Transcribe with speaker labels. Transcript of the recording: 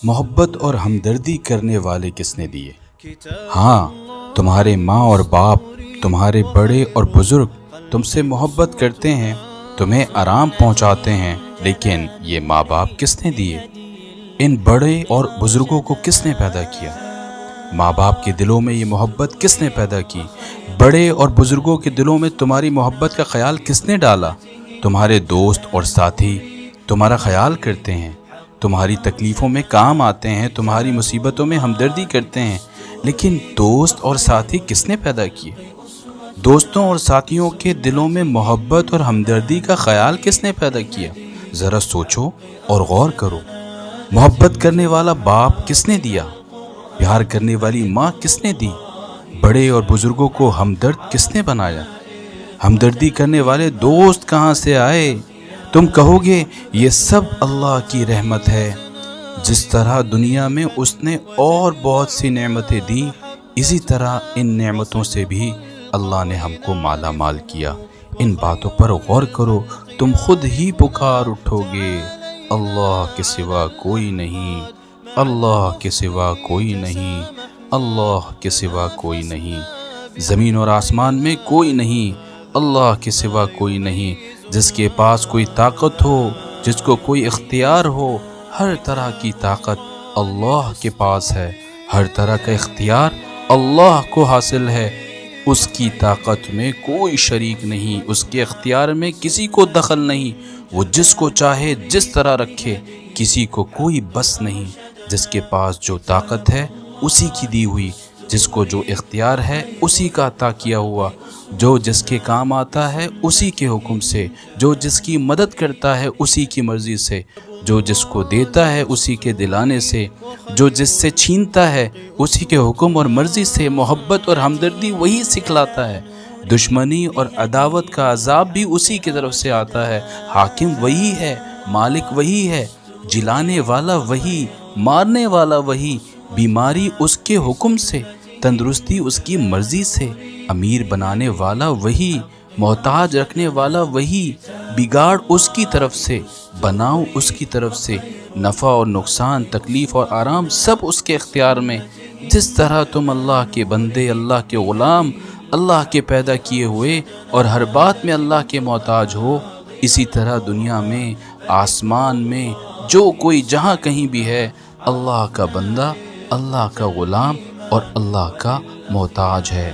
Speaker 1: محبت اور ہمدردی کرنے والے کس نے دیے؟ ہاں، تمہارے ماں اور باپ، تمہارے بڑے اور بزرگ تم سے محبت کرتے ہیں، تمہیں آرام پہنچاتے ہیں، لیکن یہ ماں باپ کس نے دیے؟ ان بڑے اور بزرگوں کو کس نے پیدا کیا؟ ماں باپ کے دلوں میں یہ محبت کس نے پیدا کی؟ بڑے اور بزرگوں کے دلوں میں تمہاری محبت کا خیال کس نے ڈالا؟ تمہارے دوست اور ساتھی تمہارا خیال کرتے ہیں، تمہاری تکلیفوں میں کام آتے ہیں، تمہاری مصیبتوں میں ہمدردی کرتے ہیں، لیکن دوست اور ساتھی کس نے پیدا کیے؟ دوستوں اور ساتھیوں کے دلوں میں محبت اور ہمدردی کا خیال کس نے پیدا کیا؟ ذرا سوچو اور غور کرو۔ محبت کرنے والا باپ کس نے دیا؟ پیار کرنے والی ماں کس نے دی؟ بڑے اور بزرگوں کو ہمدرد کس نے بنایا؟ ہمدردی کرنے والے دوست کہاں سے آئے؟ تم کہو گے یہ سب اللہ کی رحمت ہے۔ جس طرح دنیا میں اس نے اور بہت سی نعمتیں دی، اسی طرح ان نعمتوں سے بھی اللہ نے ہم کو مالا مال کیا۔ ان باتوں پر غور کرو، تم خود ہی پکار اٹھو گے، اللہ کے سوا کوئی نہیں، اللہ کے سوا کوئی نہیں، اللہ کے سوا کوئی نہیں۔ زمین اور آسمان میں کوئی نہیں، اللہ کے سوا کوئی نہیں۔ جس کے پاس کوئی طاقت ہو، جس کو کوئی اختیار ہو، ہر طرح کی طاقت اللہ کے پاس ہے، ہر طرح کا اختیار اللہ کو حاصل ہے۔ اس کی طاقت میں کوئی شریک نہیں، اس کے اختیار میں کسی کو دخل نہیں، وہ جس کو چاہے جس طرح رکھے، کسی کو کوئی بس نہیں۔ جس کے پاس جو طاقت ہے اسی کی دی ہوئی، جس کو جو اختیار ہے اسی کا عطا کیا ہوا، جو جس کے کام آتا ہے اسی کے حکم سے، جو جس کی مدد کرتا ہے اسی کی مرضی سے، جو جس کو دیتا ہے اسی کے دلانے سے، جو جس سے چھینتا ہے اسی کے حکم اور مرضی سے۔ محبت اور ہمدردی وہی سکھلاتا ہے۔ دشمنی اور عداوت کا عذاب بھی اسی کی طرف سے آتا ہے۔ حاکم وہی ہے، مالک وہی ہے، جلانے والا وہی، مارنے والا وہی، بیماری اس کے حکم سے، تندرستی اس کی مرضی سے، امیر بنانے والا وہی، محتاج رکھنے والا وہی، بگاڑ اس کی طرف سے، بناؤ اس کی طرف سے، نفع اور نقصان، تکلیف اور آرام سب اس کے اختیار میں۔ جس طرح تم اللہ کے بندے، اللہ کے غلام، اللہ کے پیدا کیے ہوئے اور ہر بات میں اللہ کے محتاج ہو، اسی طرح دنیا میں، آسمان میں، جو کوئی جہاں کہیں بھی ہے، اللہ کا بندہ، اللہ کا غلام اور اللہ کا محتاج ہے۔